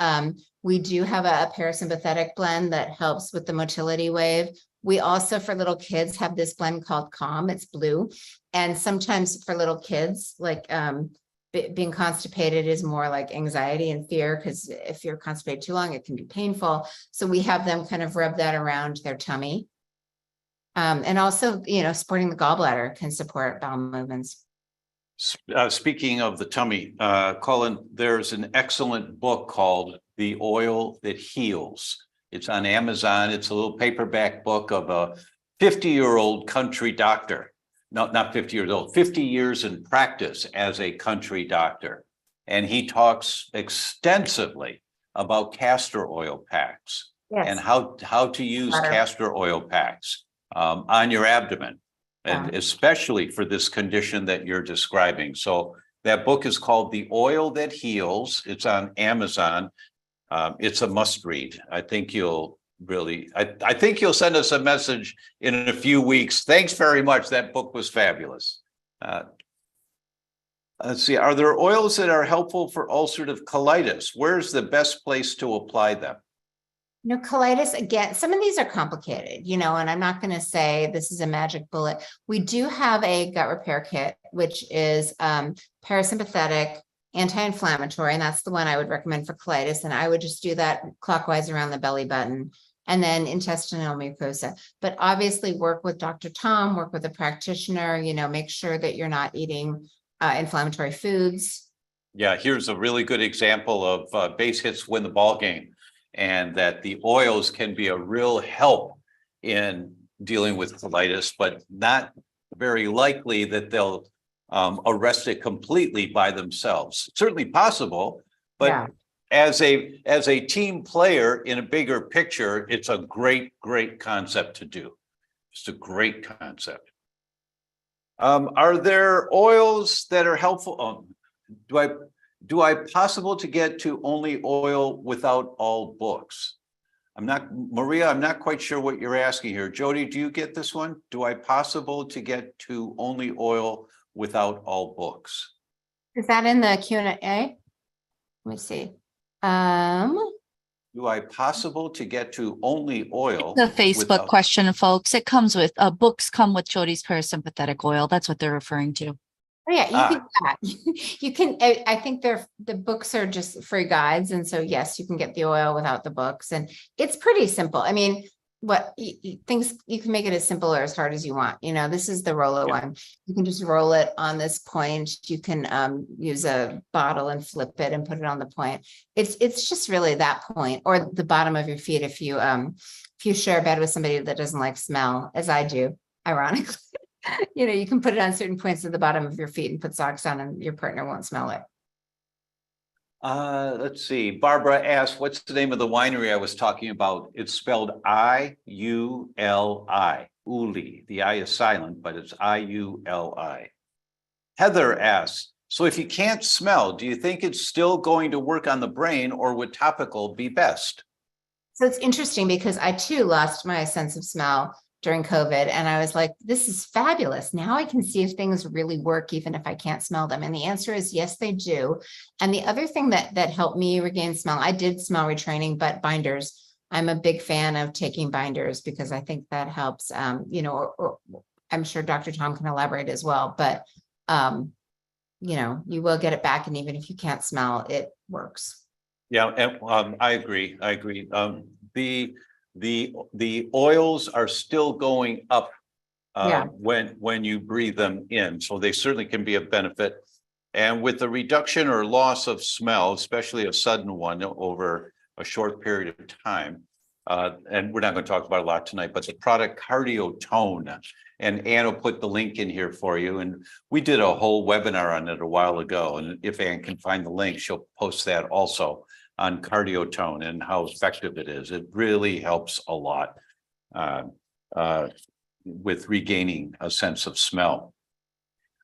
we do have a parasympathetic blend that helps with the motility wave. We also, for little kids, have this blend called Calm. It's blue. And sometimes for little kids, like being constipated is more like anxiety and fear, because if you're constipated too long, it can be painful. So we have them kind of rub that around their tummy. And also, supporting the gallbladder can support bowel movements. Speaking of the tummy, Colin, there's an excellent book called The Oil That Heals. It's on Amazon. It's a little paperback book of a 50-year-old country doctor. No, not 50 years old, 50 years in practice as a country doctor. And he talks extensively about castor oil packs. Yes. And how to use castor oil packs on your abdomen. And especially for this condition that you're describing. So that book is called The Oil That Heals. It's on Amazon. It's a must read. I think you'll really, I think you'll send us a message in a few weeks. Thanks very much. That book was fabulous. Let's see. Are there oils that are helpful for ulcerative colitis? Where's the best place to apply them? Colitis, again, some of these are complicated, and I'm not going to say this is a magic bullet. We do have a gut repair kit, which is parasympathetic, anti-inflammatory, and that's the one I would recommend for colitis. And I would just do that clockwise around the belly button, and then intestinal mucosa. But obviously work with Dr. Tom, work with a practitioner, make sure that you're not eating inflammatory foods. Yeah, here's a really good example of base hits win the ball game. And that the oils can be a real help in dealing with colitis, but not very likely that they'll arrest it completely by themselves. Certainly possible, but as a team player in a bigger picture, it's a great concept to do. Just a great concept. Are there oils that are helpful? Do I possible to get to only oil without all books? Maria, I'm not quite sure what you're asking here. Jodi, do you get this one? Do I possible to get to only oil without all books? Is that in the Q&A? Let me see. Do I possible to get to only oil? The Facebook question, folks. It comes with books come with Jodi's parasympathetic oil. That's what they're referring to. Oh, yeah, you can. You can. I think the books are just free guides, and so yes, you can get the oil without the books, and it's pretty simple. I mean, things, you can make it as simple or as hard as you want. This is the roller Yeah. one. You can just roll it on this point. You can use a bottle and flip it and put it on the point. It's just really that point, or the bottom of your feet if you share a bed with somebody that doesn't like smell, as I do, ironically. You can put it on certain points at the bottom of your feet and put socks on, and your partner won't smell it. Let's see. Barbara asked, what's the name of the winery I was talking about? It's spelled I-U-L-I. Uli. The I is silent, but it's I-U-L-I. Heather asks, so if you can't smell, do you think it's still going to work on the brain, or would topical be best? So it's interesting because I too lost my sense of smell during COVID. And I was like, this is fabulous. Now I can see if things really work, even if I can't smell them. And the answer is yes, they do. And the other thing that helped me regain smell, I did smell retraining, but binders. I'm a big fan of taking binders because I think that helps, or I'm sure Dr. Tom can elaborate as well, but, you will get it back. And even if you can't smell, it works. Yeah, and I agree. The oils are still going up when you breathe them in, so they certainly can be a benefit. And with the reduction or loss of smell, especially a sudden one over a short period of time, and we're not going to talk about it a lot tonight, but the product CardioTone, and Ann will put the link in here for you. And we did a whole webinar on it a while ago, and if Ann can find the link, she'll post that also on CardioTone and how effective it is. It really helps a lot with regaining a sense of smell.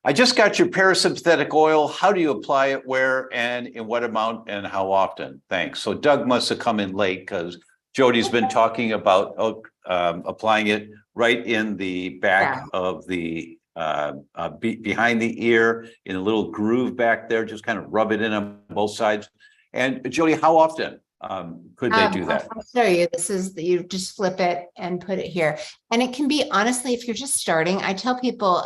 I just got your parasympathetic oil. How do you apply it, where, and in what amount, and how often? Thanks. So Doug must have come in late because Jodi's been talking about applying it right in the back of the behind the ear, in a little groove back there. Just kind of rub it in on both sides. And Jodi, how often could they do that? I'll show you. You just flip it and put it here. And it can be, honestly, if you're just starting, I tell people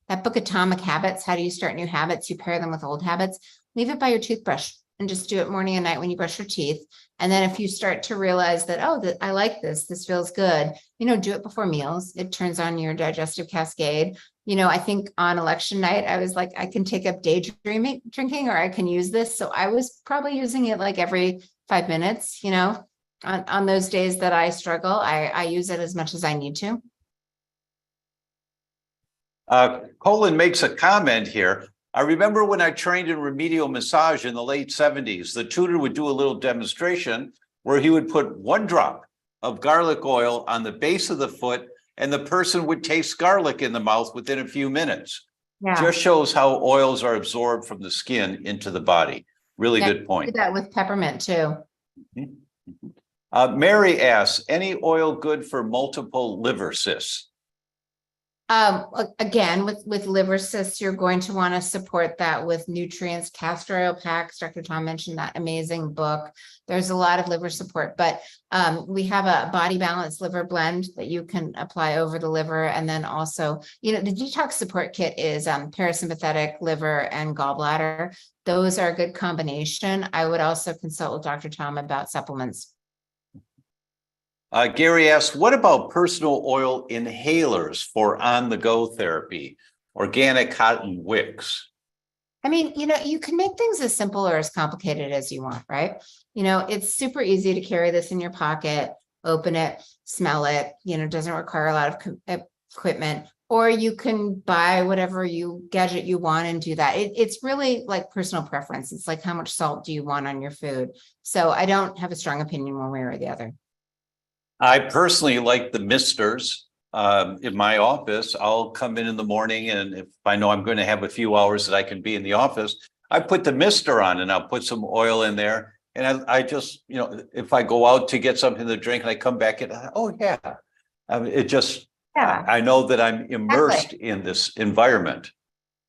that book, Atomic Habits, How Do You Start New Habits? You pair them with old habits. Leave it by your toothbrush and just do it morning and night when you brush your teeth. And then if you start to realize that, I like this feels good, do it before meals. It turns on your digestive cascade. I think on election night, I was like, I can take up daydreaming, drinking, or I can use this. So I was probably using it like every 5 minutes, on those days that I struggle, I use it as much as I need to. Colin makes a comment here. I remember when I trained in remedial massage in the late 70s, the tutor would do a little demonstration where he would put 1 drop of garlic oil on the base of the foot, and the person would taste garlic in the mouth within a few minutes. Yeah. Just shows how oils are absorbed from the skin into the body. Really good point. Do that with peppermint too. Mary asks, any oil good for multiple liver cysts? Again, with liver cysts, you're going to want to support that with nutrients, castor oil packs. Dr. Tom mentioned that amazing book. There's a lot of liver support, but we have a body balance liver blend that you can apply over the liver. And then also, the detox support kit is parasympathetic, liver, and gallbladder. Those are a good combination. I would also consult with Dr. Tom about supplements. Gary asks, what about personal oil inhalers for on-the-go therapy, organic cotton wicks? I mean, you can make things as simple or as complicated as you want, right? It's super easy to carry this in your pocket, open it, smell it, doesn't require a lot of equipment, or you can buy whatever gadget you want and do that. It's really like personal preference. It's like, how much salt do you want on your food? So I don't have a strong opinion one way or the other. I personally like the misters. In my office, I'll come in the morning, and if I know I'm going to have a few hours that I can be in the office, I put the mister on and I'll put some oil in there. And I just, if I go out to get something to drink and I come back and I know that I'm immersed in this environment.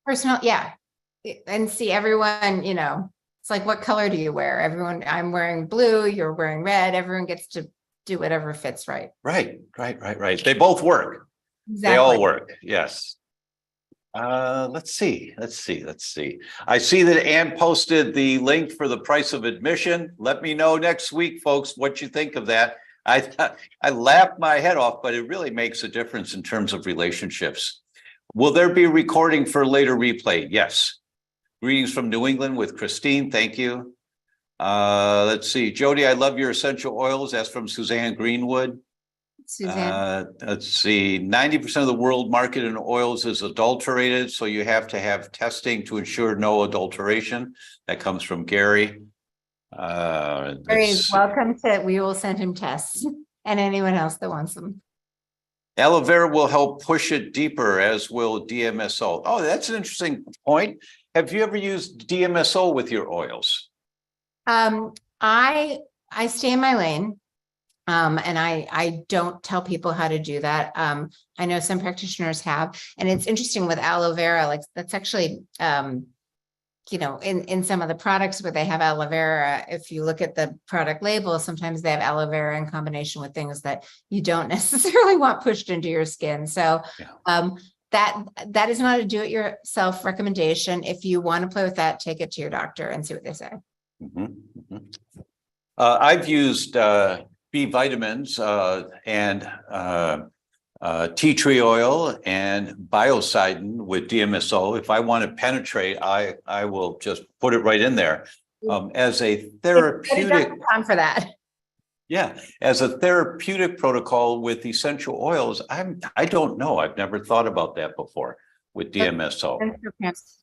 Personal, yeah. And see everyone, it's like, what color do you wear? Everyone, I'm wearing blue, you're wearing red. Everyone gets to do whatever fits right. Right. They both work. Exactly. They all work. Yes. Let's see. I see that Ann posted the link for the price of admission. Let me know next week, folks, what you think of that. I laughed my head off, but it really makes a difference in terms of relationships. Will there be a recording for later replay? Yes. Greetings from New England with Christine. Thank you. Let's see. Jodi, I love your essential oils. That's from Suzanne Greenwood. Suzanne. Let's see. 90% of the world market in oils is adulterated, so you have to have testing to ensure no adulteration. That comes from Gary. Very welcome to, we will send him tests and anyone else that wants them. Aloe vera will help push it deeper, as will DMSO. Oh, that's an interesting point. Have you ever used DMSO with your oils? I stay in my lane. And I don't tell people how to do that. I know some practitioners have, and it's interesting with aloe vera, like that's actually, you know, in some of the products where they have aloe vera, if you look at the product label, sometimes they have aloe vera in combination with things that you don't necessarily want pushed into your skin. So, Yeah. That is not a do-it-yourself recommendation. If you want to play with that, take it to your doctor and see what they say. I've used B vitamins and tea tree oil and biocidin with DMSO. If I want to penetrate, I will just put it right in there as a therapeutic. Time for that. Yeah, as a therapeutic protocol with essential oils, I don't know. I've never thought about that before with DMSO.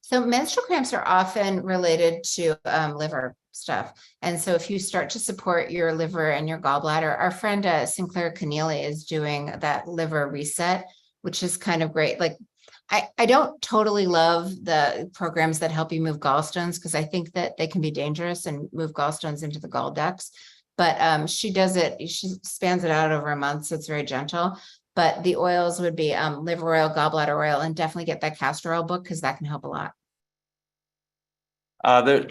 So menstrual cramps are often related to liver stuff. And so if you start to support your liver and your gallbladder, our friend Sinclair Keneally is doing that liver reset, which is kind of great. Like I don't totally love the programs that help you move gallstones because I think that they can be dangerous and move gallstones into the gall ducts. But she does it, she spans it out over a month, so it's very gentle. But the oils would be liver oil, gallbladder oil, and definitely get that castor oil book because that can help a lot.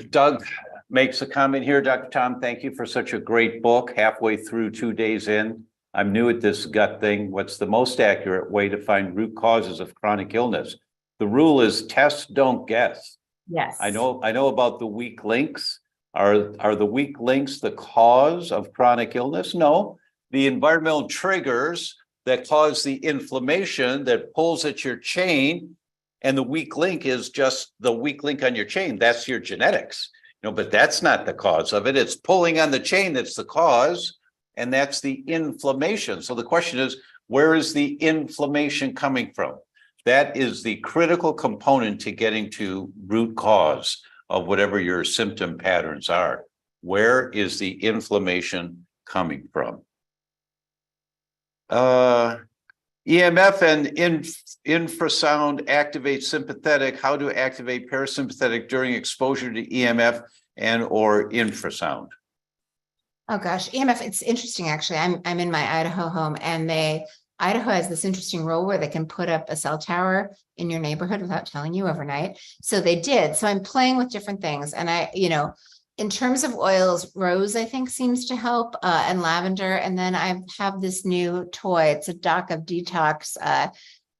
Doug makes a comment here. Dr. Tom, thank you for such a great book. Halfway through, 2 days in, I'm new at this gut thing. What's the most accurate way to find root causes of chronic illness? The rule is test, don't guess. Yes. I know about the weak links. Are the weak links the cause of chronic illness? No, the environmental triggers that cause the inflammation that pulls at your chain, and the weak link is just the weak link on your chain. That's your genetics, but that's not the cause of it. It's pulling on the chain that's the cause, and that's the inflammation. So the question is, where is the inflammation coming from? That is the critical component to getting to root cause of whatever your symptom patterns are. Where is the inflammation coming from? EMF and infrasound activate sympathetic. How to activate parasympathetic during exposure to EMF and or infrasound? Oh gosh, EMF, it's interesting actually. I'm in my Idaho home, and Idaho has this interesting rule where they can put up a cell tower in your neighborhood without telling you overnight. So they did. So I'm playing with different things. And in terms of oils, rose, I think, seems to help, and lavender. And then I have this new toy. It's a Doc of Detox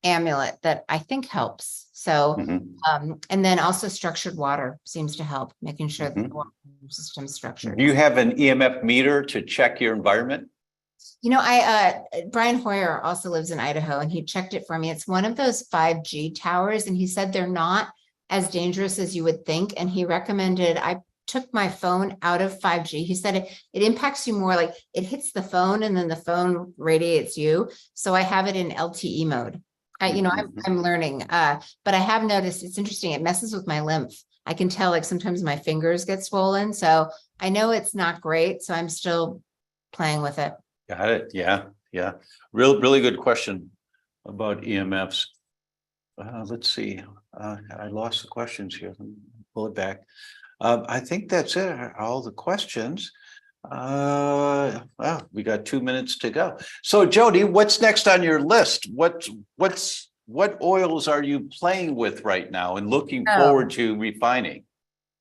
amulet that I think helps. So, and then also structured water seems to help, making sure that the water system is structured. Do you have an EMF meter to check your environment? Brian Hoyer also lives in Idaho, and he checked it for me. It's one of those 5G towers, and he said they're not as dangerous as you would think. And he recommended I took my phone out of 5G. He said it impacts you more, like it hits the phone and then the phone radiates you. So I have it in LTE mode. I'm learning, but I have noticed it's interesting. It messes with my lymph. I can tell, like, sometimes my fingers get swollen. So I know it's not great. So I'm still playing with it. Got it. Yeah. Really good question about EMFs. Let's see. I lost the questions here. Let me pull it back. I think that's it. All the questions. Well, we got 2 minutes to go. So Jodi, what's next on your list? What oils are you playing with right now and looking forward to refining?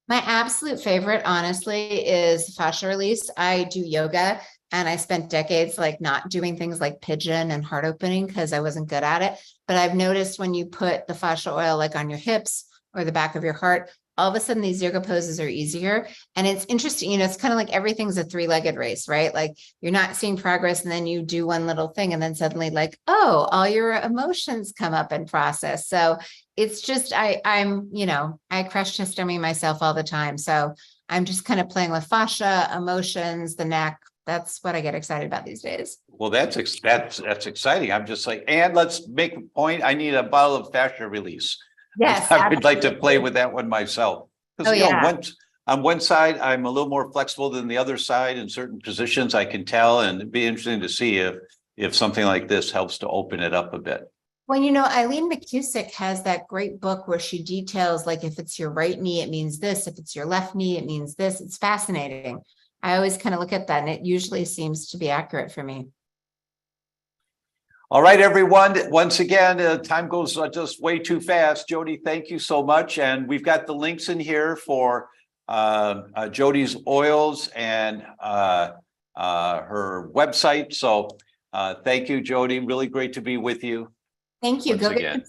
My absolute favorite, honestly, is fascia release. I do yoga, and I spent decades not doing things like pigeon and heart opening because I wasn't good at it. But I've noticed when you put the fascia oil on your hips or the back of your heart, all of a sudden these yoga poses are easier. And it's interesting, you know, it's kind of like everything's a three-legged race, right? Like you're not seeing progress and then you do one little thing and then suddenly like, oh, all your emotions come up and process. So it's just, I'm, you know, I crush systeming myself all the time. So I'm just kind of playing with fascia, emotions, the neck. That's what I get excited about these days. Well, that's exciting. I'm just like, and let's make a point. I need a bottle of fascia release. Yes. I would like to absolutely. play with that one myself. Oh, Because, you know, yeah. on one side, I'm a little more flexible than the other side in certain positions. I can tell, and it'd be interesting to see if something like this helps to open it up a bit. Well, you know, Eileen McCusick has that great book where she details, like, if it's your right knee, it means this. If it's your left knee, it means this. It's fascinating. I always kind of look at that and it usually seems to be accurate for me. All right, everyone. Once again, time goes just way too fast. Jodi, thank you so much. And we've got the links in here for Jodi's oils and her website. So thank you, Jodi. Really great to be with you. Thank you. Once Go get again.